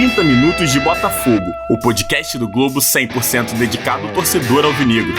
30 Minutos de Botafogo, o podcast do Globo 100% dedicado ao torcedor alvinegro.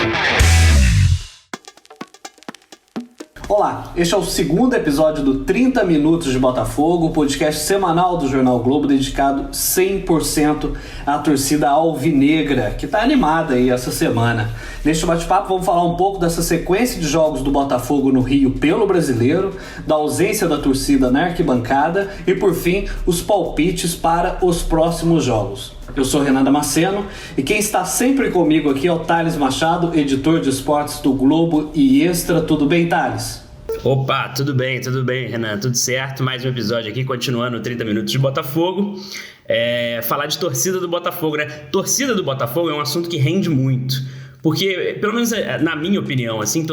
Olá, este é o segundo episódio do 30 Minutos de Botafogo, o podcast semanal do Jornal Globo dedicado 100% à torcida alvinegra, que está animada aí essa semana. Neste bate-papo vamos falar um pouco dessa sequência de jogos do Botafogo no Rio pelo Brasileiro, da ausência da torcida na arquibancada e, por fim, os palpites para os próximos jogos. Eu sou Renan Damasceno e quem está sempre comigo aqui é o Thales Machado, editor de esportes do Globo e Extra. Tudo bem, Thales? Opa, tudo bem, Renan, tudo certo? Mais um episódio aqui, continuando 30 Minutos de Botafogo. Falar de torcida do Botafogo, né? Torcida do Botafogo é um assunto que rende muito. Porque, pelo menos na minha opinião, assim,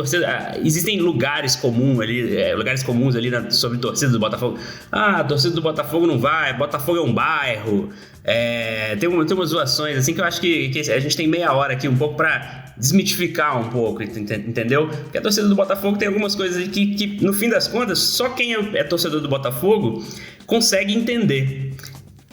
existem lugares comuns ali sobre torcida do Botafogo. A torcida do Botafogo não vai, Botafogo é um bairro. Tem umas zoações assim que eu acho que a gente tem meia hora aqui um pouco pra desmitificar um pouco, entendeu? Porque a torcida do Botafogo tem algumas coisas que no fim das contas, só quem é torcedor do Botafogo consegue entender.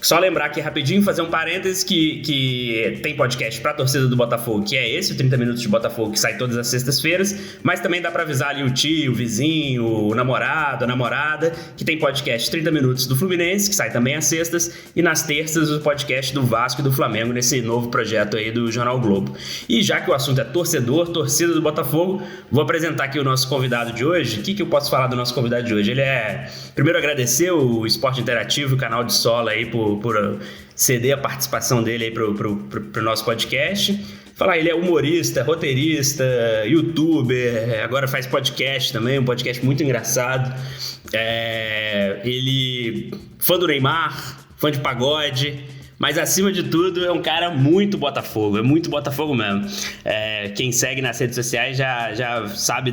Só lembrar aqui rapidinho, fazer um parênteses que tem podcast pra torcida do Botafogo, que é esse, o 30 Minutos de Botafogo, que sai todas as sextas-feiras, mas também dá pra avisar ali o tio, o vizinho, o namorado, a namorada, que tem podcast 30 Minutos do Fluminense, que sai também às sextas, e nas terças o podcast do Vasco e do Flamengo, nesse novo projeto aí do Jornal Globo. E já que o assunto é torcida do Botafogo, vou apresentar aqui o nosso convidado de hoje. O que eu posso falar do nosso convidado de hoje? Primeiro agradecer o Esporte Interativo, o canal de Sola aí, por ceder a participação dele aí pro nosso podcast. Falar, ele é humorista, roteirista, youtuber, agora faz podcast também, um podcast muito engraçado. Ele fã do Neymar, fã de pagode, mas acima de tudo é um cara muito Botafogo, é muito Botafogo mesmo. Quem segue nas redes sociais já sabe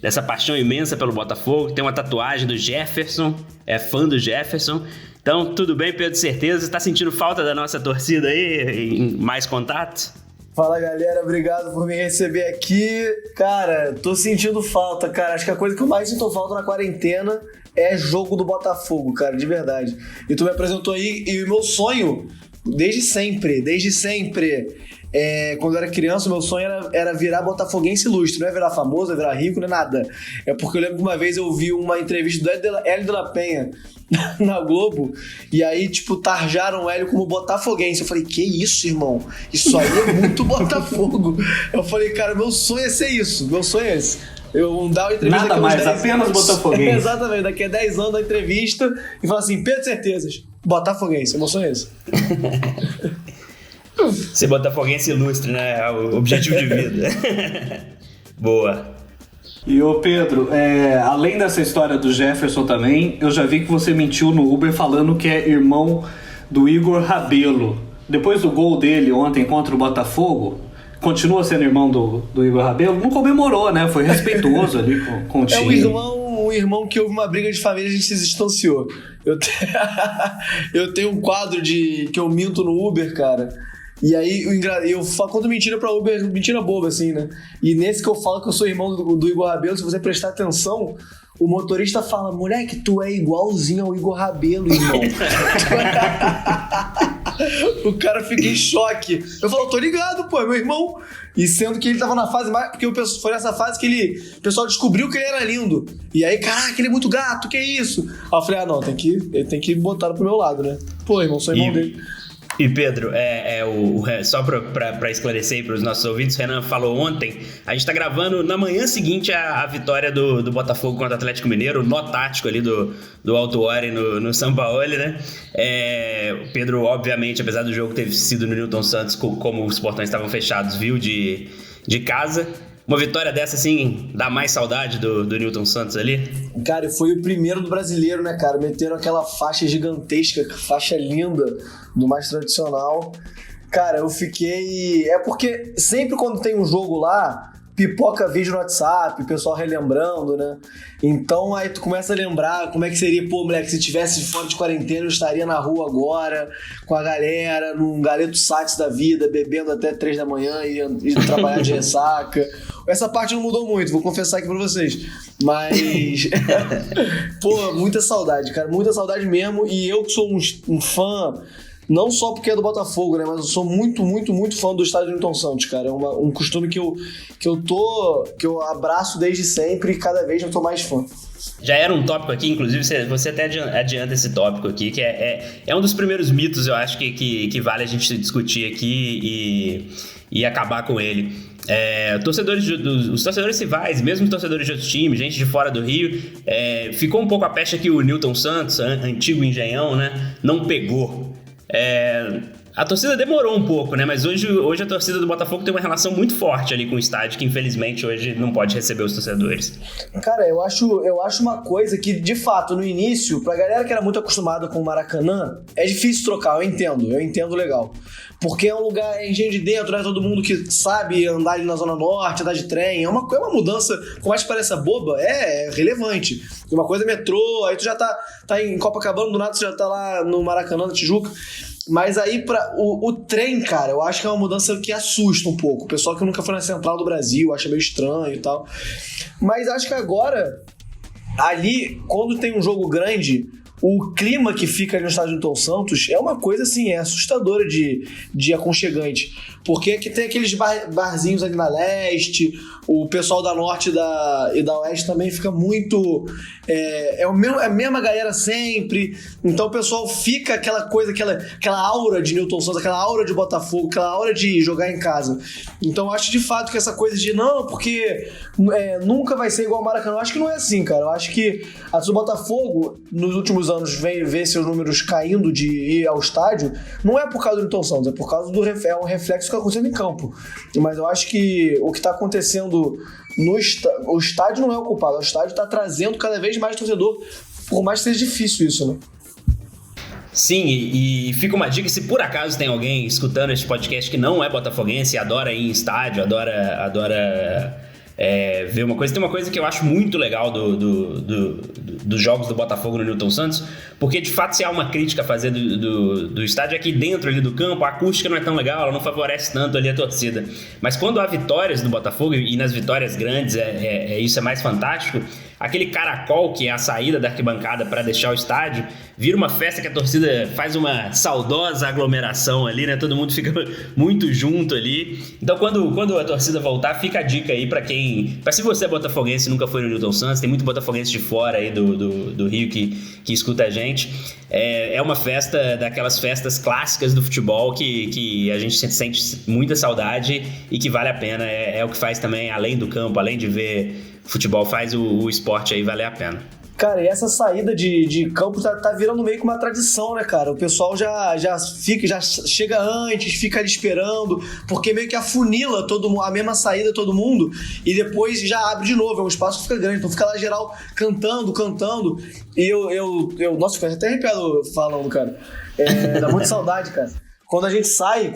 dessa paixão imensa pelo Botafogo. Tem uma tatuagem do Jefferson, é fã do Jefferson. Então, tudo bem, Pedro? Certeza? Está sentindo falta da nossa torcida aí, em mais contato? Fala, galera, obrigado por me receber aqui. Cara, tô sentindo falta, cara. Acho que a coisa que eu mais sinto falta na quarentena é jogo do Botafogo, cara, de verdade. E tu me apresentou aí, e o meu sonho, desde sempre, quando eu era criança, o meu sonho era virar botafoguense ilustre. Não é virar famoso, não é virar rico, não é nada. É porque eu lembro que uma vez eu vi uma entrevista do Hélio de la Penha na Globo, e aí, tarjaram o Hélio como botafoguense. Eu falei, que isso, irmão? Isso aí é muito Botafogo. Eu falei, cara, meu sonho é ser isso. Meu sonho é esse. Eu dar uma entrevista nada mais, apenas botafoguense. Exatamente, daqui a 10 anos da entrevista e falar assim, Pedro Certezas, botafoguense, meu sonho é esse. Ser botafoguense ilustre, né? É o objetivo de vida. Boa. E ô Pedro, além dessa história do Jefferson também, eu já vi que você mentiu no Uber falando que é irmão do Igor Rabelo. Depois do gol dele ontem contra o Botafogo, continua sendo irmão do Igor Rabelo? Não comemorou, né? Foi respeituoso ali com o time. É um irmão que houve uma briga de família e a gente se distanciou. Eu tenho um quadro que eu minto no Uber, cara. E aí eu conto mentira pra Uber, mentira boba, assim, né? E nesse que eu falo que eu sou irmão do Igor Rabelo, se você prestar atenção, o motorista fala, moleque, tu é igualzinho ao Igor Rabelo, irmão. O cara fica em choque. Eu falo, tô ligado, pô, é meu irmão. E sendo que ele tava na fase mais... Porque foi nessa fase que o pessoal descobriu que ele era lindo. E aí, caraca, ele é muito gato, que isso? Aí eu falei, não, ele tem que botar pro meu lado, né? Pô, irmão, sou irmão dele. E Pedro, só para esclarecer para os nossos ouvintes, o Renan falou ontem, a gente está gravando na manhã seguinte a vitória do Botafogo contra o Atlético Mineiro, o nó tático ali do Alto Ori no São Paulo, né? O Pedro, obviamente, apesar do jogo ter sido no Newton Santos, como os portões estavam fechados, viu de casa. Uma vitória dessa, assim, dá mais saudade do Newton Santos ali? Cara, foi o primeiro do brasileiro, né, cara? Meteram aquela faixa gigantesca, faixa linda do mais tradicional. Cara, eu fiquei... É porque sempre quando tem um jogo lá, pipoca vídeo no WhatsApp, o pessoal relembrando, né? Então aí tu começa a lembrar como é que seria, pô, moleque, se tivesse fora de quarentena eu estaria na rua agora, com a galera, num galeto Sats da vida, bebendo até 3 da manhã e indo trabalhar de ressaca. Essa parte não mudou muito, vou confessar aqui pra vocês. Mas, pô, muita saudade, cara, muita saudade mesmo. E eu que sou um fã Não só porque é do Botafogo, né? Mas eu sou muito, muito, muito fã do estádio Newton Santos, cara. É um costume que eu abraço desde sempre e cada vez eu tô mais fã. Já era um tópico aqui, inclusive você até adianta esse tópico aqui, que é um dos primeiros mitos, eu acho, que vale a gente discutir aqui e acabar com ele. Os torcedores rivais, mesmo os torcedores de outros times, gente de fora do Rio, ficou um pouco a pecha que o Newton Santos, antigo Engenhão, né, não pegou. A torcida demorou um pouco, né? Mas hoje a torcida do Botafogo tem uma relação muito forte ali com o estádio, que infelizmente hoje não pode receber os torcedores. Cara, eu acho uma coisa que, de fato, no início, pra galera que era muito acostumada com o Maracanã, é difícil trocar, eu entendo legal. Porque é um lugar, é engenho de dentro, né? Todo mundo que sabe andar ali na Zona Norte, andar de trem, é uma mudança, por mais que pareça boba, é relevante. Uma coisa é metrô, aí tu já tá em Copacabana, do nada tu já tá lá no Maracanã, na Tijuca. Mas aí, o trem, cara, eu acho que é uma mudança que assusta um pouco. O pessoal que nunca foi na Central do Brasil acha meio estranho e tal. Mas acho que agora, ali, quando tem um jogo grande, o clima que fica ali no estádio Newton Santos é uma coisa, assim, assustadora de aconchegante. Porque aqui tem aqueles barzinhos ali na leste, o pessoal da norte e da oeste também fica muito... a mesma galera sempre. Então o pessoal fica aquela coisa, aquela aura de Newton Santos, aquela aura de Botafogo, aquela aura de jogar em casa. Então eu acho de fato que essa coisa de não, porque nunca vai ser igual ao Maracanã. Eu acho que não é assim, cara. Eu acho que a do Botafogo, nos últimos anos, vem ver seus números caindo de ir ao estádio, não é por causa do Newton Santos, é por causa do um reflexo que está acontecendo em campo. Mas eu acho que o que está acontecendo o estádio não é o culpado, o estádio está trazendo cada vez mais torcedor, por mais que seja difícil isso, né? Sim, e fica uma dica, se por acaso tem alguém escutando este podcast que não é botafoguense e adora ir em estádio, adora ver uma coisa. Tem uma coisa que eu acho muito legal dos jogos do Botafogo no Newton Santos, porque de fato se há uma crítica a fazer do estádio aqui dentro ali do campo, a acústica não é tão legal, ela não favorece tanto ali a torcida. Mas quando há vitórias do Botafogo, e nas vitórias grandes isso é mais fantástico, aquele caracol que é a saída da arquibancada para deixar o estádio, vira uma festa que a torcida faz uma saudosa aglomeração ali, né? Todo mundo fica muito junto ali. Então, quando a torcida voltar, fica a dica aí para se você é botafoguense e nunca foi no Newton Santos, tem muito botafoguense de fora aí do Rio que escuta a gente. É uma festa, daquelas festas clássicas do futebol que a gente sente muita saudade e que vale a pena. É o que faz também, além do campo, além de ver futebol, faz o esporte aí valer a pena. Cara, e essa saída de campo tá virando meio que uma tradição, né, cara? O pessoal já chega antes, fica ali esperando, porque meio que afunila a mesma saída todo mundo e depois já abre de novo, é um espaço que fica grande, então fica lá geral cantando, e nossa, fica até arrepiado falando, cara. Dá muita saudade, cara. Quando a gente sai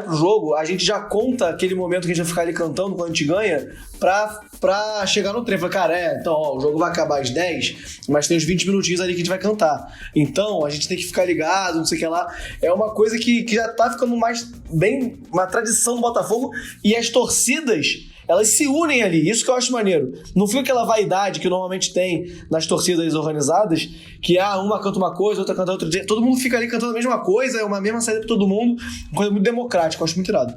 pro jogo, a gente já conta aquele momento que a gente vai ficar ali cantando quando a gente ganha pra chegar no trem. Fala, cara, então, o jogo vai acabar às 10, mas tem uns 20 minutinhos ali que a gente vai cantar. Então, a gente tem que ficar ligado, não sei o que lá. É uma coisa que já tá ficando mais bem uma tradição do Botafogo, e as torcidas, elas se unem ali, isso que eu acho maneiro. Não fica aquela vaidade que normalmente tem nas torcidas organizadas, que uma canta uma coisa, outra canta outra. Todo mundo fica ali cantando a mesma coisa, é uma mesma saída pra todo mundo, uma coisa muito democrática, eu acho muito irado.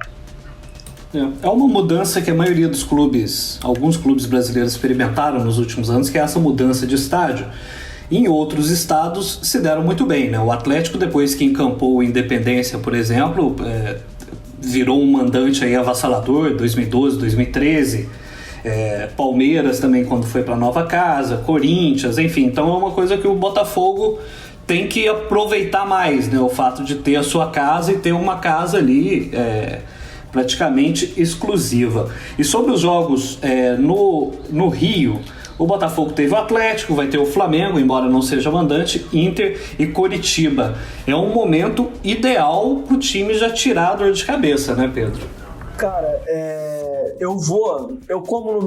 É uma mudança que a maioria dos clubes, alguns clubes brasileiros experimentaram nos últimos anos, que é essa mudança de estádio. Em outros estados se deram muito bem, né? O Atlético, depois que encampou o Independência, por exemplo, virou um mandante aí avassalador, 2012, 2013. Palmeiras também, quando foi para nova casa, Corinthians, enfim. Então é uma coisa que o Botafogo tem que aproveitar mais, né? O fato de ter a sua casa e ter uma casa ali praticamente exclusiva. E sobre os jogos no Rio, o Botafogo teve o Atlético, vai ter o Flamengo, embora não seja mandante, Inter e Coritiba. É um momento ideal pro time já tirar a dor de cabeça, né, Pedro? Cara, eu como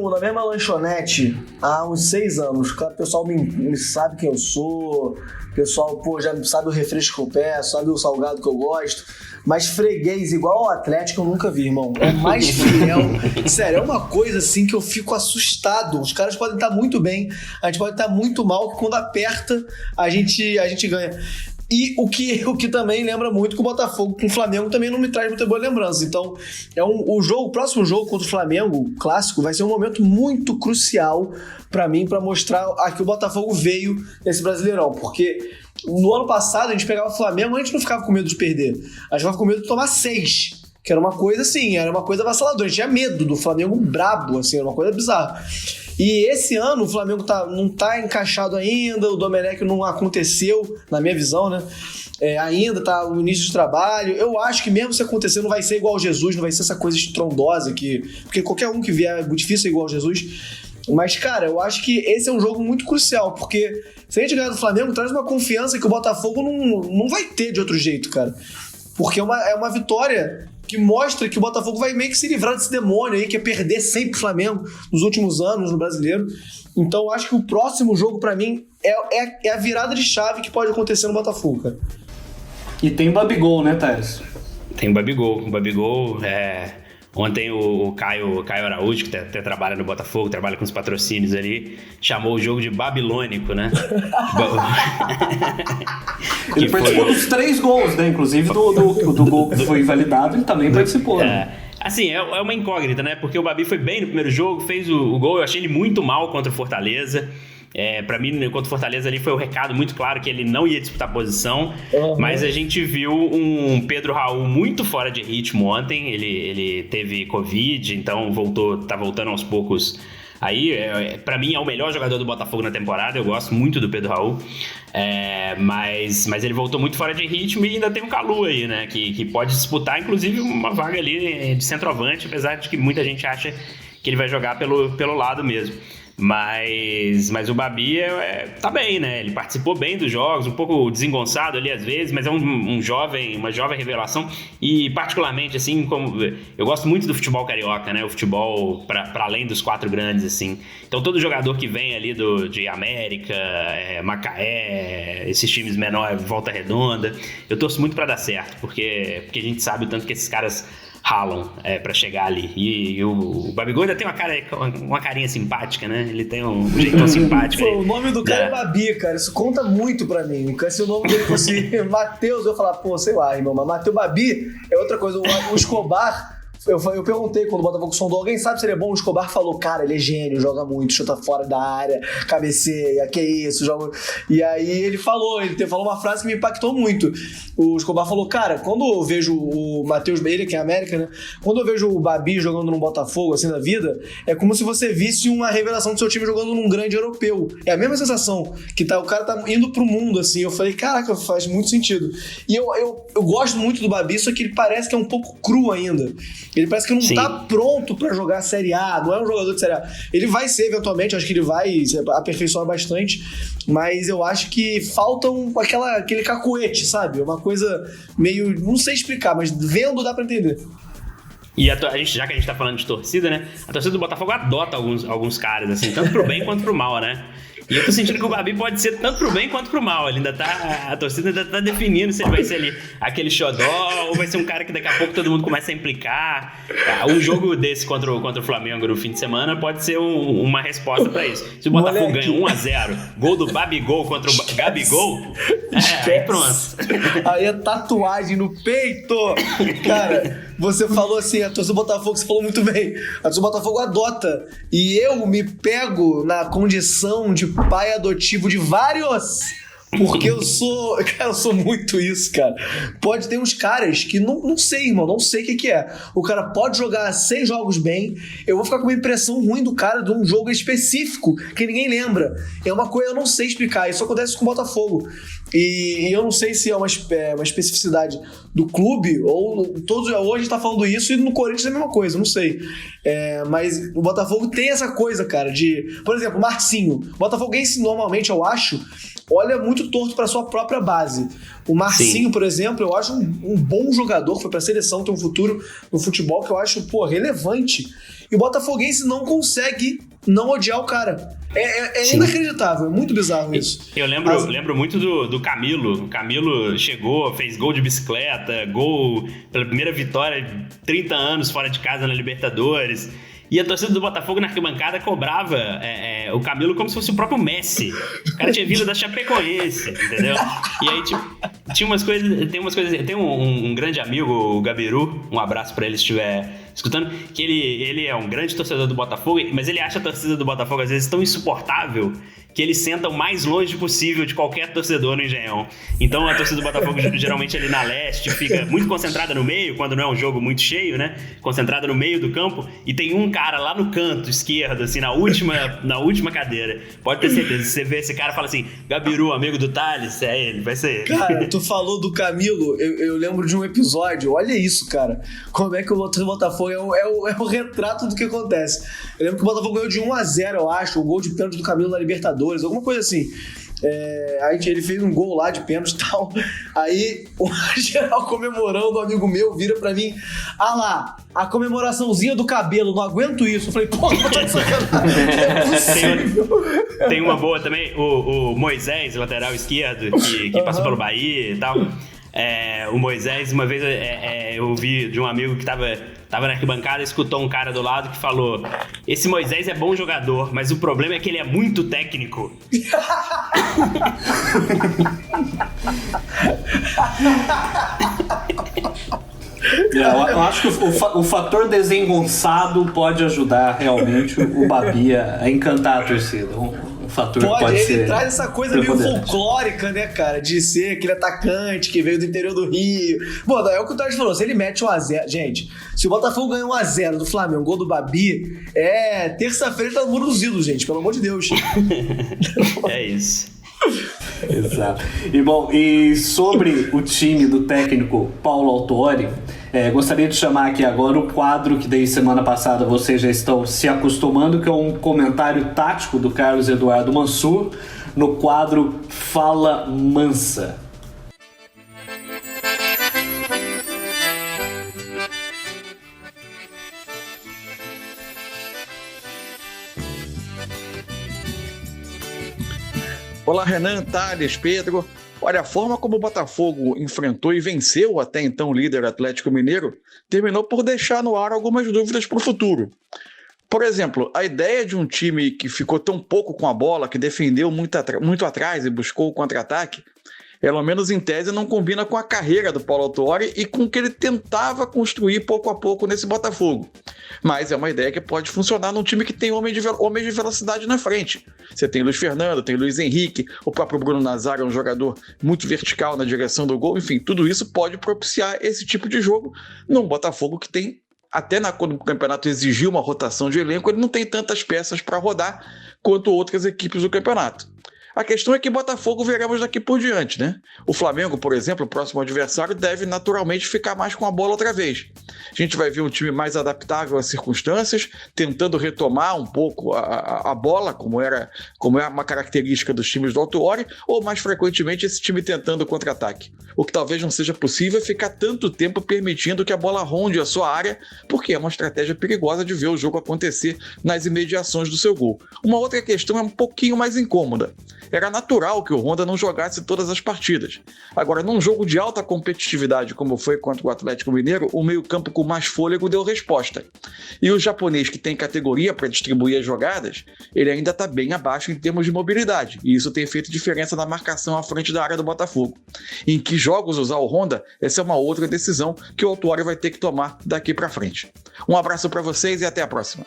na mesma lanchonete há uns 6 anos. O pessoal me sabe quem eu sou, o pessoal já sabe o refresco que eu peço, sabe o salgado que eu gosto. Mas freguês igual ao Atlético eu nunca vi, irmão. É mais fiel. Sério, é uma coisa assim que eu fico assustado. Os caras podem estar muito bem, a gente pode estar muito mal, que quando aperta, a gente ganha. E o que também lembra muito que o Botafogo com o Flamengo também não me traz muita boa lembrança. Então, o próximo jogo contra o Flamengo, clássico, vai ser um momento muito crucial pra mim, pra mostrar a que o Botafogo veio nesse Brasileirão. Porque no ano passado, a gente pegava o Flamengo, a gente não ficava com medo de perder. A gente ficava com medo de tomar 6. Que era uma coisa assim, era uma coisa avassaladora. A gente tinha medo do Flamengo brabo, assim, era uma coisa bizarra. E esse ano o Flamengo não tá encaixado ainda, o Domenech não aconteceu, na minha visão, né? Ainda tá no início de trabalho. Eu acho que mesmo se acontecer, não vai ser igual ao Jesus, não vai ser essa coisa estrondosa porque qualquer um que vier é muito difícil ser igual ao Jesus. Mas, cara, eu acho que esse é um jogo muito crucial, porque se a gente ganhar do Flamengo, traz uma confiança que o Botafogo não vai ter de outro jeito, cara. Porque é uma vitória que mostra que o Botafogo vai meio que se livrar desse demônio aí, que é perder sempre o Flamengo nos últimos anos no Brasileiro. Então eu acho que o próximo jogo, pra mim, é a virada de chave que pode acontecer no Botafogo, cara. E tem Babigol, né, Thales? Tem o Babigol. Ontem o Caio Araújo, que até trabalha no Botafogo, trabalha com os patrocínios ali, chamou o jogo de babilônico, né? Ele participou dos 3 gols, né? Inclusive do gol que foi invalidado, ele também participou. Né? Assim, é uma incógnita, né? Porque o Babi foi bem no primeiro jogo, fez o gol, eu achei ele muito mal contra o Fortaleza. Pra mim, contra o Fortaleza ali foi o recado muito claro que ele não ia disputar posição, mas a gente viu um Pedro Raul muito fora de ritmo ontem. Ele teve Covid, então tá voltando aos poucos. Aí, pra mim, é o melhor jogador do Botafogo na temporada. Eu gosto muito do Pedro Raul, mas ele voltou muito fora de ritmo. E ainda tem o Calu aí, né, que pode disputar, inclusive, uma vaga ali de centroavante, apesar de que muita gente acha que ele vai jogar pelo lado mesmo. Mas o Babi tá bem, né? Ele participou bem dos jogos, um pouco desengonçado ali às vezes, mas é uma jovem revelação. E particularmente, assim, como eu gosto muito do futebol carioca, né? O futebol para além dos 4 grandes, assim. Então todo jogador que vem ali de América, Macaé, esses times menores, Volta Redonda, eu torço muito para dar certo, porque a gente sabe o tanto que esses caras ralam pra chegar ali. E o Babigol ainda tem uma carinha simpática, né? Ele tem um jeitão simpático. Pô, o nome do cara é Babi, cara. Isso conta muito pra mim. Se o nome dele fosse Matheus, eu ia falar, pô, sei lá, irmão. Mas Matheus Babi é outra coisa. O Escobar... Eu perguntei quando o Botafogo sondou, alguém sabe se ele é bom? O Escobar falou, cara, ele é gênio, joga muito, chuta fora da área, cabeceia, que isso, joga... E aí ele falou uma frase que me impactou muito. O Escobar falou, cara, quando eu vejo o Matheus, ele que é América, né? Quando eu vejo o Babi jogando num Botafogo, assim, na vida, é como se você visse uma revelação do seu time jogando num grande europeu. É a mesma sensação, que o cara tá indo pro mundo, assim. Eu falei, caraca, faz muito sentido. E eu gosto muito do Babi, só que ele parece que é um pouco cru ainda. Ele parece que não tá pronto pra jogar a Série A, não é um jogador de Série A. Ele vai ser, eventualmente, acho que ele vai aperfeiçoar bastante, mas eu acho que falta aquele cacuete, sabe? Uma coisa meio... não sei explicar, mas vendo dá pra entender. E já que a gente tá falando de torcida, né? A torcida do Botafogo adota alguns caras, assim, tanto pro bem quanto pro mal, né? E eu tô sentindo que o Babi pode ser tanto pro bem quanto pro mal. A torcida ainda tá definindo se ele vai ser ali aquele xodó ou vai ser um cara que daqui a pouco todo mundo começa a implicar. Um jogo desse contra o Flamengo no fim de semana pode ser uma resposta pra isso. Se o Botafogo ganha 1-0, gol do Babigol contra o Gabigol, aí pronto. Aí é tatuagem no peito. Cara, você falou assim, a torcida do Botafogo, você falou muito bem. A torcida do Botafogo adota. E eu me pego na condição de pai adotivo de vários, porque eu sou muito isso, cara. Pode ter uns caras que não sei, irmão, não sei o que é. O cara pode jogar 6 jogos bem, eu vou ficar com uma impressão ruim do cara de um jogo específico que ninguém lembra. É uma coisa que eu não sei explicar, isso acontece com o Botafogo. E eu não sei se é uma especificidade do clube ou hoje a gente tá falando isso e no Corinthians é a mesma coisa, não sei. Mas o Botafogo tem essa coisa, cara, de... Por exemplo, o Marcinho. O botafoguense, normalmente, eu acho, olha muito torto pra sua própria base. O Marcinho, por exemplo, eu acho um bom jogador, foi pra seleção, tem um futuro no futebol que eu acho, relevante. E o botafoguense não consegue não odiar o cara. É inacreditável, é muito bizarro isso. Eu lembro muito do Camilo. O Camilo chegou, fez gol de bicicleta, gol pela primeira vitória de 30 anos fora de casa na Libertadores. E a torcida do Botafogo na arquibancada cobrava o Camilo como se fosse o próprio Messi. O cara tinha vindo da Chapecoense, entendeu? E aí, tinha umas coisas... Tem um grande amigo, o Gabiru, um abraço pra ele se estiver escutando, que ele é um grande torcedor do Botafogo, mas ele acha a torcida do Botafogo às vezes tão insuportável que eles sentam o mais longe possível de qualquer torcedor no Engenhão. Então a torcida do Botafogo geralmente ali na leste fica muito concentrada no meio, quando não é um jogo muito cheio, né? Concentrada no meio do campo, e tem um cara lá no canto esquerdo, assim, na última cadeira. Pode ter certeza, você vê esse cara e fala assim, Gabiru, amigo do Thales, é ele, vai ser ele. Cara, tu falou do Camilo, eu lembro de um episódio, olha isso, cara, como é que o Botafogo é o retrato do que acontece. Eu lembro que o Botafogo ganhou de 1-0, eu acho, o gol de pênalti do Camilo na Libertadores, alguma coisa assim. Aí ele fez um gol lá de pênalti e tal. Aí o geral comemorando, um amigo meu vira pra mim: ah lá, a comemoraçãozinha do cabelo, não aguento isso. Eu falei, pô, tá de sacanagem. É possível. Tem uma boa também, o Moisés, lateral esquerdo, que passou pelo Bahia e tal. O Moisés, uma vez eu ouvi de um amigo que tava na arquibancada, escutou um cara do lado que falou: esse Moisés é bom jogador, mas o problema é que ele é muito técnico. Eu acho que o fator desengonçado pode ajudar realmente o Babi a encantar a torcida. Um fator pode ele ser traz essa coisa meio folclórica, né, cara? De ser aquele atacante que veio do interior do Rio. Bom, é o que o Thales falou, se ele mete 1-0... Gente, se o Botafogo ganha 1-0 do Flamengo, gol do Babi, terça-feira tá no Muro dos Ídolos, gente, pelo amor de Deus. É isso. Exato. E sobre o time do técnico Paulo Autuori, gostaria de chamar aqui agora o quadro que desde semana passada vocês já estão se acostumando, que é um comentário tático do Carlos Eduardo Mansur, no quadro Fala Mansa. Olá, Renan, Thales, Pedro. Olha, a forma como o Botafogo enfrentou e venceu o até então líder Atlético Mineiro terminou por deixar no ar algumas dúvidas para o futuro. Por exemplo, a ideia de um time que ficou tão pouco com a bola, que defendeu muito atrás e buscou o contra-ataque, pelo menos em tese não combina com a carreira do Paulo Autuori e com o que ele tentava construir pouco a pouco nesse Botafogo. Mas é uma ideia que pode funcionar num time que tem homens de velocidade na frente. Você tem Luiz Fernando, tem Luiz Henrique, o próprio Bruno Nazário é um jogador muito vertical na direção do gol. Enfim, tudo isso pode propiciar esse tipo de jogo num Botafogo que tem, até quando o campeonato exigiu uma rotação de elenco, ele não tem tantas peças para rodar quanto outras equipes do campeonato. A questão é que Botafogo veremos daqui por diante, né? O Flamengo, por exemplo, o próximo adversário, deve naturalmente ficar mais com a bola outra vez. A gente vai ver um time mais adaptável às circunstâncias, tentando retomar um pouco a bola, como é uma característica dos times do Autuori, ou mais frequentemente esse time tentando contra-ataque. O que talvez não seja possível é ficar tanto tempo permitindo que a bola ronde a sua área, porque é uma estratégia perigosa de ver o jogo acontecer nas imediações do seu gol. Uma outra questão é um pouquinho mais incômoda. Era natural que o Honda não jogasse todas as partidas. Agora, num jogo de alta competitividade, como foi contra o Atlético Mineiro, o meio-campo com mais fôlego deu resposta. E o japonês, que tem categoria para distribuir as jogadas, ele ainda está bem abaixo em termos de mobilidade. E isso tem feito diferença na marcação à frente da área do Botafogo. Em que jogos usar o Honda, essa é uma outra decisão que o Autuori vai ter que tomar daqui para frente. Um abraço para vocês e até a próxima.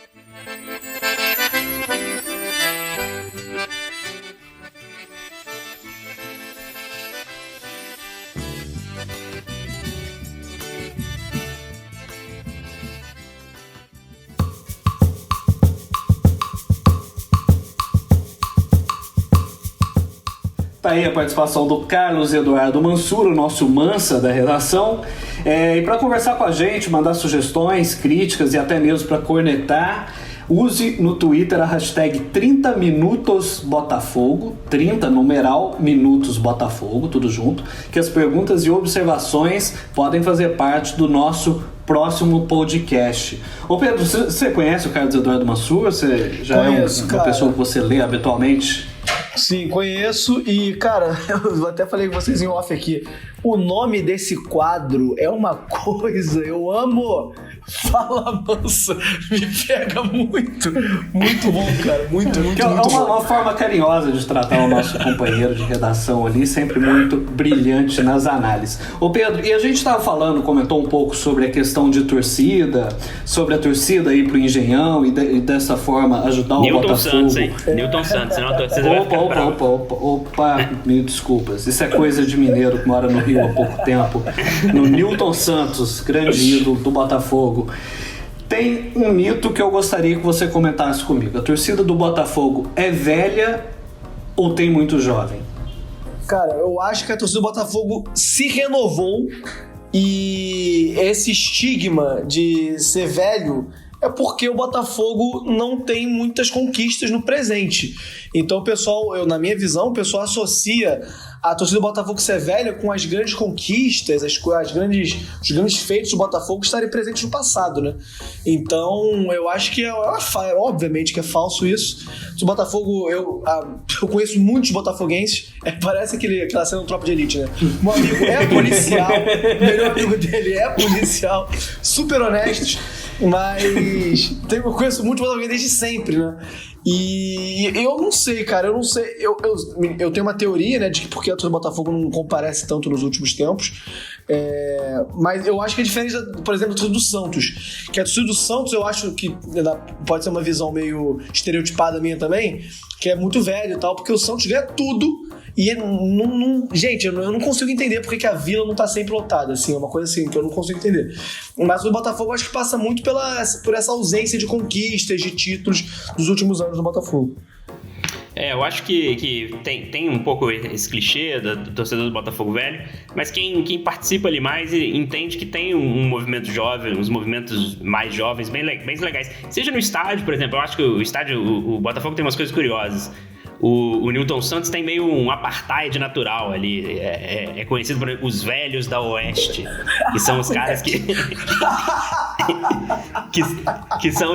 Tá aí a participação do Carlos Eduardo Mansur, o nosso Mansa da redação. E para conversar com a gente, mandar sugestões, críticas e até mesmo para cornetar, use no Twitter a hashtag 30 Minutos Botafogo, 30 numeral Minutos Botafogo, tudo junto, que as perguntas e observações podem fazer parte do nosso próximo podcast. Ô Pedro, você conhece o Carlos Eduardo Mansur? Você já Conheço, uma pessoa que você lê habitualmente? Sim, conheço e, cara, eu até falei com vocês em off aqui, o nome desse quadro é uma coisa, eu amo Fala mansa, me pega muito. Muito bom, cara. Muito Que é bom. uma forma carinhosa de tratar o nosso companheiro de redação ali, sempre muito brilhante nas análises. Ô Pedro, e a gente estava falando, comentou um pouco sobre a questão de torcida, sobre a torcida ir pro Engenhão e dessa forma ajudar o Newton Botafogo. Santos, hein? Newton Santos, senão a torcida vai ficar brava. Opa, mil desculpas. Isso é coisa de mineiro que mora no Rio há pouco tempo. No Newton Santos, grande ídolo do Botafogo. Tem um mito que eu gostaria que você comentasse comigo. A torcida do Botafogo é velha ou tem muito jovem? Cara, eu acho que a torcida do Botafogo se renovou e esse estigma de ser velho é porque o Botafogo não tem muitas conquistas no presente. Então o pessoal, na minha visão, o pessoal associa a torcida do Botafogo ser velha com as grandes conquistas, os grandes feitos do Botafogo estarem presentes no passado, né? Então eu acho que obviamente que é falso isso. O Botafogo, eu conheço muitos botafoguenses, parece aquela cena do Tropa de Elite, né? Meu amigo é policial, o melhor amigo dele é policial, super honestos, mas eu conheço muito botafoguense desde sempre, né? E eu não sei, cara, eu tenho uma teoria, né, de que porque a torcida do Botafogo não comparece tanto nos últimos tempos, mas eu acho que é diferente, por exemplo, da torcida do Santos, que a torcida do Santos eu acho que pode ser uma visão meio estereotipada minha também, que é muito velho e tal, porque o Santos ganha tudo e gente, eu não consigo entender porque que a Vila não tá sempre lotada, assim, é uma coisa assim que eu não consigo entender. Mas o Botafogo eu acho que passa muito por essa ausência de conquistas, de títulos dos últimos anos do Botafogo. Eu acho que tem um pouco esse clichê do torcedor do Botafogo velho, mas quem participa ali mais entende que tem um movimento jovem, uns movimentos mais jovens, bem legais. Seja no estádio, por exemplo, eu acho que o estádio, o Botafogo tem umas coisas curiosas. O Newton Santos tem meio um apartheid natural ali. É conhecido por os velhos da Oeste, que são os caras que são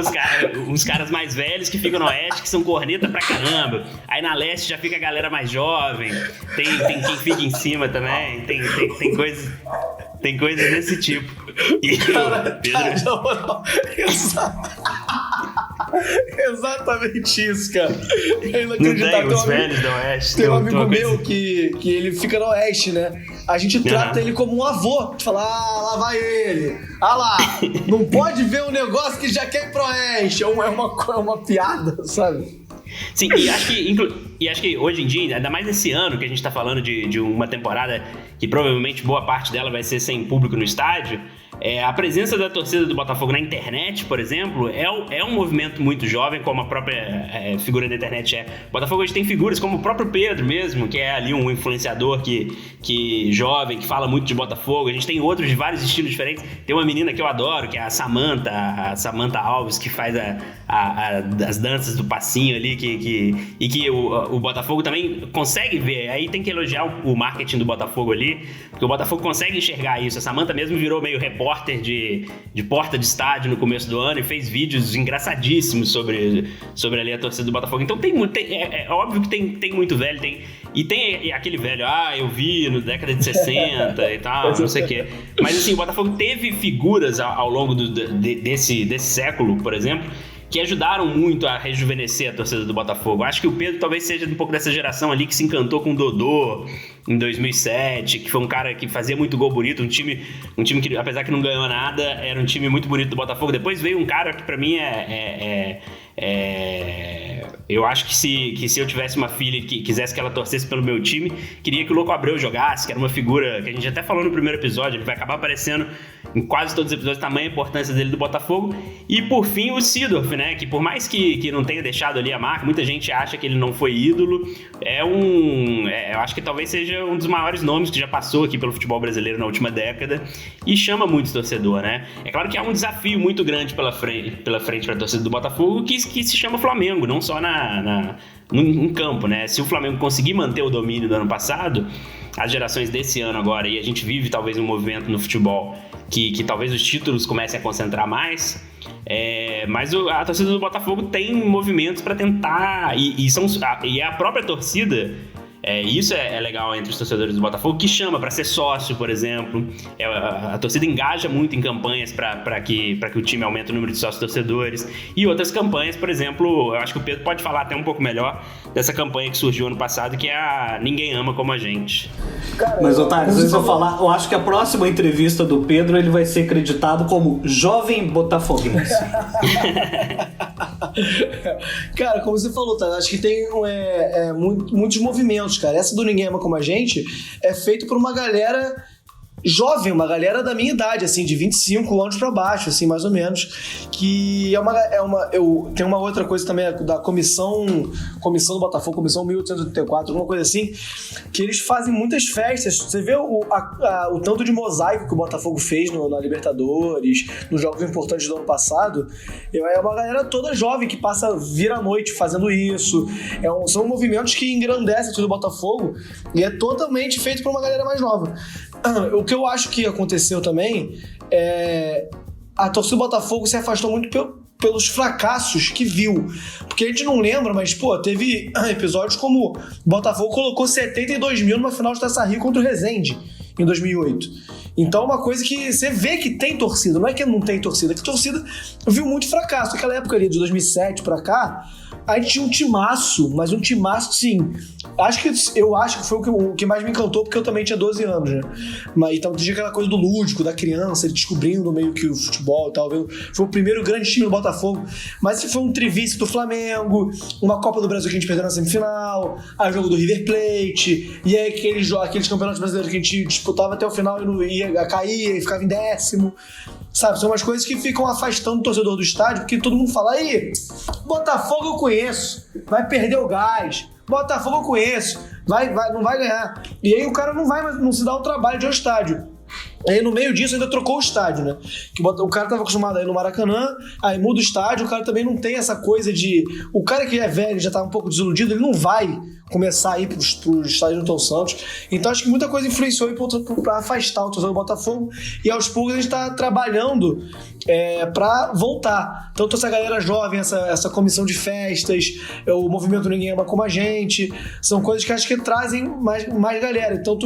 os caras mais velhos que ficam no Oeste, que são corneta pra caramba. Aí na Leste já fica a galera mais jovem. Tem quem fica em cima também. Tem coisas desse tipo. E Pedro... Exatamente isso, cara. É inacreditável. Não tem os velhos do Oeste. Tem um amigo meu que ele fica no Oeste, né? A gente trata ele como um avô. Tu fala, lá vai ele. Lá, não pode ver um negócio que já quer ir pro Oeste. É uma piada, sabe? Sim, e acho que hoje em dia, ainda mais nesse ano que a gente tá falando de uma temporada que provavelmente boa parte dela vai ser sem público no estádio, a presença da torcida do Botafogo na internet, por exemplo, é um movimento muito jovem, como a própria figura da internet é. O Botafogo hoje tem figuras como o próprio Pedro mesmo, que é ali um influenciador que jovem, que fala muito de Botafogo. A gente tem outros de vários estilos diferentes. Tem uma menina que eu adoro, que é a Samantha Alves, que faz as danças do passinho ali, e que o Botafogo também consegue ver. Aí tem que elogiar o marketing do Botafogo ali, porque o Botafogo consegue enxergar isso. A Samantha mesmo virou meio repórter de porta de estádio no começo do ano e fez vídeos engraçadíssimos sobre ali a torcida do Botafogo. Então é óbvio que tem muito velho, tem aquele velho, eu vi na década de 60 e tal, não sei o quê. Mas assim, o Botafogo teve figuras ao longo desse século, por exemplo, que ajudaram muito a rejuvenescer a torcida do Botafogo. Acho que o Pedro talvez seja um pouco dessa geração ali que se encantou com o Dodô em 2007, que foi um cara que fazia muito gol bonito, um time que, apesar que não ganhou nada, era um time muito bonito do Botafogo. Depois veio um cara que pra mim eu acho que se eu tivesse uma filha que quisesse que ela torcesse pelo meu time, queria que o Louco Abreu jogasse, que era uma figura que a gente até falou no primeiro episódio, ele vai acabar aparecendo em quase todos os episódios, tamanha a importância dele do Botafogo. E por fim o Seedorf, né, que por mais que não tenha deixado ali a marca, muita gente acha que ele não foi ídolo, eu acho que talvez seja um dos maiores nomes que já passou aqui pelo futebol brasileiro na última década e chama muito torcedor, né? É claro que há um desafio muito grande pela frente para a torcida do Botafogo que se chama Flamengo, não só no campo, né? Se o Flamengo conseguir manter o domínio do ano passado, as gerações desse ano agora, e a gente vive talvez um movimento no futebol que talvez os títulos comecem a concentrar mais, mas a torcida do Botafogo tem movimentos para tentar, e a própria torcida Isso é legal entre os torcedores do Botafogo, que chama para ser sócio, por exemplo. A torcida engaja muito em campanhas para que o time aumente o número de sócios torcedores. E outras campanhas, por exemplo, eu acho que o Pedro pode falar até um pouco melhor dessa campanha que surgiu ano passado, que é a Ninguém Ama Como a Gente. Mas, Otário, antes de eu falar, eu acho que a próxima entrevista do Pedro ele vai ser acreditado como jovem botafoguense. Cara, como você falou, tá? Acho que tem muitos movimentos, cara. Essa do Ninguém Ama Como a Gente é feito por uma galera jovem, uma galera da minha idade, assim, de 25 anos pra baixo, assim, mais ou menos, que tem uma outra coisa também da comissão do Botafogo, comissão 1884, alguma coisa assim, que eles fazem muitas festas. Você vê o tanto de mosaico que o Botafogo fez na Libertadores, nos jogos importantes do ano passado. É uma galera toda jovem que vira a noite fazendo isso. São movimentos que engrandecem tudo o Botafogo e é totalmente feito por uma galera mais nova. O que eu acho que aconteceu também é a torcida do Botafogo se afastou muito pelos fracassos que viu. Porque a gente não lembra, mas, teve episódios como o Botafogo colocou 72 mil numa final de Taça Rio contra o Resende, em 2008. Então é uma coisa que você vê que tem torcida, não é que não tem torcida, é que a torcida viu muito fracasso. Naquela época ali, de 2007 pra cá, a gente tinha um timaço, mas um timaço, sim. Eu acho que foi o que mais me encantou, porque eu também tinha 12 anos, né? Mas então tinha aquela coisa do lúdico, da criança, ele descobrindo meio que o futebol e tal. Foi o primeiro grande time do Botafogo. Mas foi um trivice do Flamengo, uma Copa do Brasil que a gente perdeu na semifinal, a jogo do River Plate, e aí aqueles campeonatos brasileiros que a gente disputava até o final e não ia cair, e ficava em 10º. Sabe, são umas coisas que ficam afastando o torcedor do estádio, porque todo mundo fala, aí, Botafogo eu conheço, vai perder o gás, Botafogo eu conheço, não vai ganhar. E aí o cara não se dá o trabalho de ir ao estádio. Aí no meio disso ainda trocou o estádio, né? Que o cara tava acostumado a ir no Maracanã, aí muda o estádio, o cara também não tem essa coisa de... O cara que é velho, já tá um pouco desiludido, ele não vai começar a ir pro estádio do Newton Santos. Então acho que muita coisa influenciou pra afastar o torcedor do Botafogo, e aos poucos a gente tá trabalhando pra voltar. Então toda essa galera jovem, essa comissão de festas, o movimento Ninguém Ama Como a Gente, são coisas que acho que trazem mais galera. Então,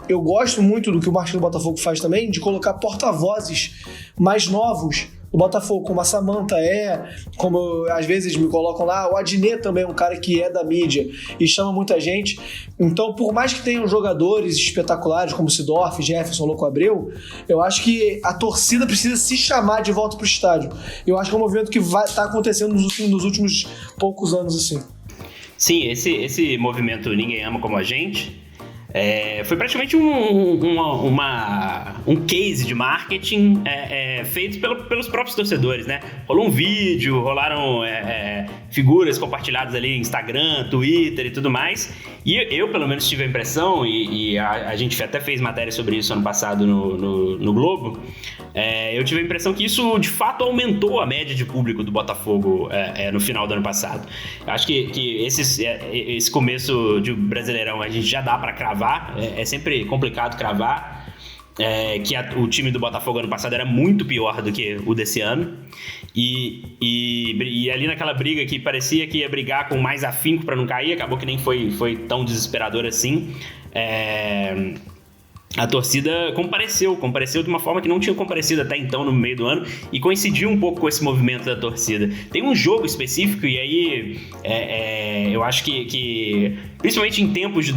eu gosto muito do que o Marcos do Botafogo faz também, de colocar porta-vozes mais novos do Botafogo, como a Samantha como às vezes me colocam lá, o Adnet também é um cara que é da mídia e chama muita gente. Então, por mais que tenham jogadores espetaculares como Sidorf, Jefferson, Louco Abreu, eu acho que a torcida precisa se chamar de volta pro estádio. Eu acho que é um movimento que vai estar acontecendo nos últimos poucos anos, assim. Sim, esse movimento Ninguém Ama Como a Gente foi praticamente um case de marketing feito pelos próprios torcedores, né? Rolou um vídeo, rolaram figuras compartilhadas ali em Instagram, Twitter e tudo mais. E eu pelo menos tive a impressão, e a gente até fez matéria sobre isso ano passado no Globo, eu tive a impressão que isso de fato aumentou a média de público do Botafogo no final do ano passado. Eu acho que esse começo de Brasileirão a gente já dá para cravar. É sempre complicado cravar que o time do Botafogo ano passado era muito pior do que o desse ano, e ali naquela briga que parecia que ia brigar com mais afinco para não cair, acabou que nem foi tão desesperador assim. A torcida compareceu de uma forma que não tinha comparecido até então no meio do ano, e coincidiu um pouco com esse movimento da torcida. Tem um jogo específico, e aí eu acho que principalmente em tempos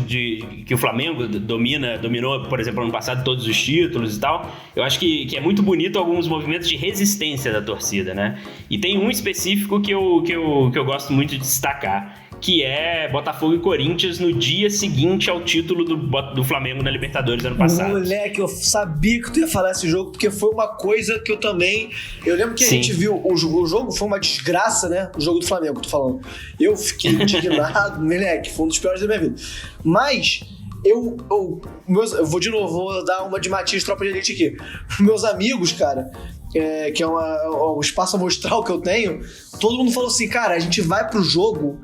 que o Flamengo dominou, por exemplo, ano passado todos os títulos e tal, eu acho que é muito bonito alguns movimentos de resistência da torcida, né? E tem um específico que eu gosto muito de destacar, que é Botafogo e Corinthians no dia seguinte ao título do Flamengo na Libertadores ano passado. Moleque, eu sabia que tu ia falar esse jogo, porque foi uma coisa que eu também... Eu lembro que a gente viu, o jogo foi uma desgraça, né? O jogo do Flamengo, que eu tô falando. Eu fiquei indignado, moleque, foi um dos piores da minha vida. Mas... Eu vou de novo, vou dar uma de Matias Tropa de Elite aqui. Meus amigos, cara, que é o espaço amostral que eu tenho, todo mundo falou assim, cara, a gente vai pro jogo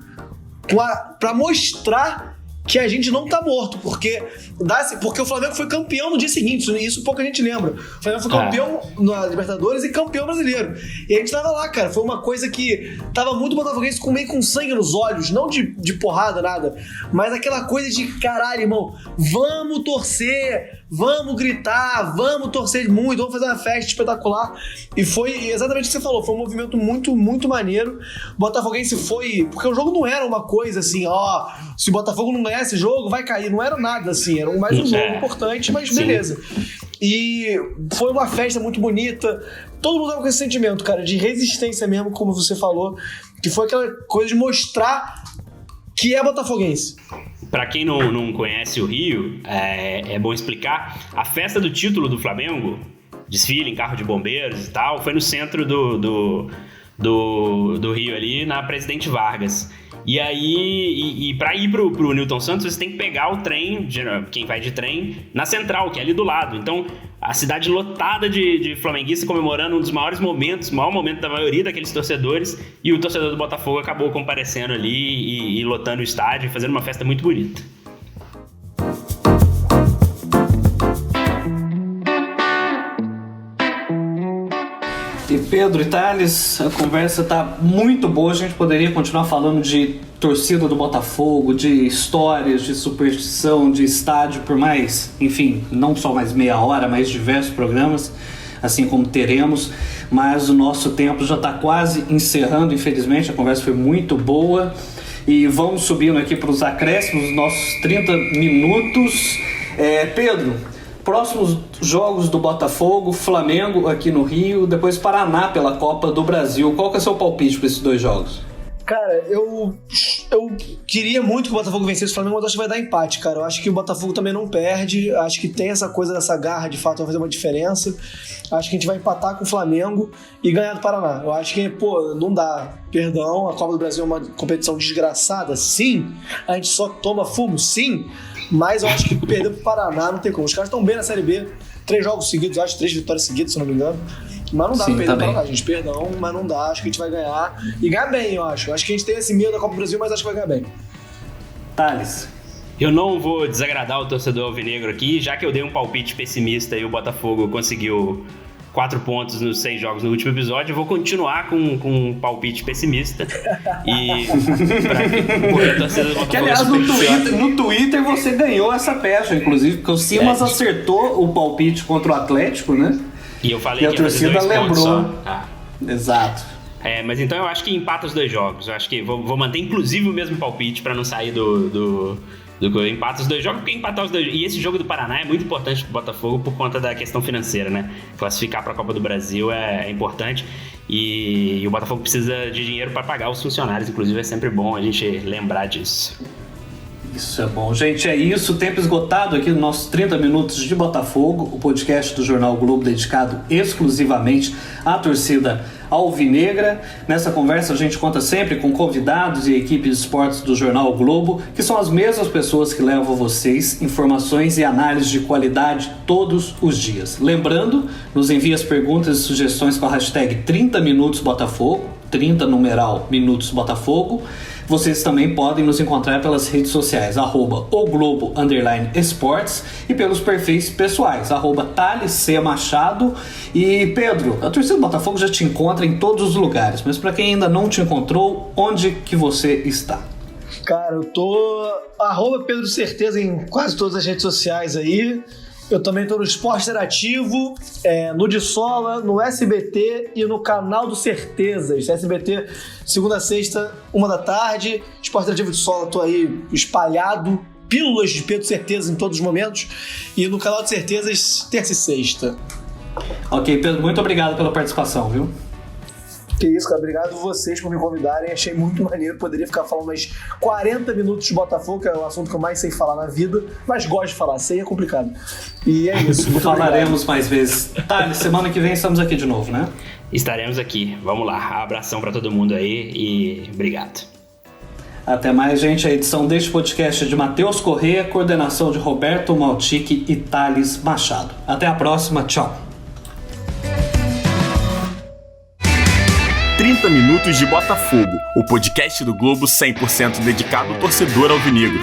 pra mostrar que a gente não tá morto, porque o Flamengo foi campeão no dia seguinte, isso pouca gente lembra. O Flamengo foi campeão na Libertadores e campeão brasileiro. E a gente tava lá, cara, foi uma coisa que tava muito botafoguense meio com sangue nos olhos, não de porrada, nada, mas aquela coisa de caralho, irmão, vamos torcer, vamos gritar, vamos torcer muito, vamos fazer uma festa espetacular. E foi exatamente o que você falou, foi um movimento muito, muito maneiro. O botafoguense foi, porque o jogo não era uma coisa assim, se o Botafogo não ganhar esse jogo, vai cair. Não era nada assim, era mais um jogo importante, mas beleza. E foi uma festa muito bonita. Todo mundo tava com esse sentimento, cara, de resistência mesmo, como você falou, que foi aquela coisa de mostrar que é botafoguense. Pra quem não conhece o Rio, é bom explicar. A festa do título do Flamengo, desfile em carro de bombeiros e tal, foi no centro do Rio ali, na Presidente Vargas. E aí, pra ir pro Newton Santos, você tem que pegar o trem, quem vai de trem, na Central, que é ali do lado. Então, a cidade lotada de flamenguistas comemorando um dos maiores momentos, o maior momento da maioria daqueles torcedores, e o torcedor do Botafogo acabou comparecendo ali e lotando o estádio, fazendo uma festa muito bonita. E Pedro e Thales, a conversa tá muito boa, a gente poderia continuar falando de torcida do Botafogo, de histórias, de superstição, de estádio por mais, enfim, não só mais meia hora, mas diversos programas, assim como teremos, mas o nosso tempo já está quase encerrando, infelizmente, a conversa foi muito boa e vamos subindo aqui para os acréscimos, nossos 30 minutos. Pedro, próximos jogos do Botafogo, Flamengo aqui no Rio, depois Paraná pela Copa do Brasil. Qual que é o seu palpite para esses dois jogos? Cara, eu queria muito que o Botafogo vencesse o Flamengo, mas acho que vai dar empate, cara. Eu acho que o Botafogo também não perde. Acho que tem essa coisa dessa garra, de fato, vai fazer uma diferença. Acho que a gente vai empatar com o Flamengo e ganhar do Paraná. Eu acho que, não dá. Perdão, a Copa do Brasil é uma competição desgraçada, sim. A gente só toma fumo, sim. Mas eu acho que perder pro Paraná não tem como. Os caras estão bem na Série B. 3 jogos seguidos, acho 3 vitórias seguidas, se não me engano. Mas não dá pra perder pro Paraná, gente. Perdão, mas não dá. Acho que a gente vai ganhar. E ganhar bem, eu acho. Acho que a gente tem esse medo da Copa do Brasil, mas acho que vai ganhar bem. Thales. Eu não vou desagradar o torcedor alvinegro aqui, já que eu dei um palpite pessimista e o Botafogo conseguiu 4 pontos nos 6 jogos no último episódio, eu vou continuar com um palpite pessimista. E porque a torcida do Botafogo, que, aliás, no Twitter você ganhou essa pecha, inclusive, porque o Simas acertou o palpite contra o Atlético, né? E eu falei que a que torcida lembrou. Exato. Mas então eu acho que empata os 2 jogos. Eu acho que vou manter inclusive o mesmo palpite para não sair do empata os 2 jogos, porque empatar os 2. E esse jogo do Paraná é muito importante pro Botafogo por conta da questão financeira, né? Classificar para a Copa do Brasil é importante e o Botafogo precisa de dinheiro para pagar os funcionários, inclusive é sempre bom a gente lembrar disso. Isso é bom. Gente, é isso. Tempo esgotado aqui nos nossos 30 minutos de Botafogo, o podcast do Jornal Globo dedicado exclusivamente à torcida alvinegra. Nessa conversa a gente conta sempre com convidados e equipe de esportes do Jornal Globo, que são as mesmas pessoas que levam a vocês informações e análises de qualidade todos os dias. Lembrando, nos envie as perguntas e sugestões com a hashtag 30 Minutos Botafogo, 30 numeral Minutos Botafogo. Vocês também podem nos encontrar pelas redes sociais, @oglobo_esportes e pelos perfis pessoais, @ThalesCMachado. E Pedro, a torcida do Botafogo já te encontra em todos os lugares, mas para quem ainda não te encontrou, onde que você está? Cara, eu tô @Pedro Certeza em quase todas as redes sociais aí. Eu também estou no Esporte Interativo, no de Sola, no SBT e no canal do Certezas. SBT, segunda a sexta, 13h. Esporte Interativo de Sola, estou aí espalhado. Pílulas de Pedro Certeza em todos os momentos. E no canal de Certezas, terça e sexta. Ok, Pedro, muito obrigado pela participação, viu? Que isso, cara. Obrigado a vocês por me convidarem. Achei muito maneiro. Poderia ficar falando mais 40 minutos de Botafogo, que é o assunto que eu mais sei falar na vida, mas gosto de falar. Sei é complicado. E é isso. Falaremos mais vezes. Tá, semana que vem estamos aqui de novo, né? Estaremos aqui. Vamos lá. Abração pra todo mundo aí e obrigado. Até mais, gente. A edição deste podcast é de Matheus Corrêa, coordenação de Roberto Maltic e Thales Machado. Até a próxima. Tchau. 30 Minutos de Botafogo, o podcast do Globo 100% dedicado ao torcedor alvinegro.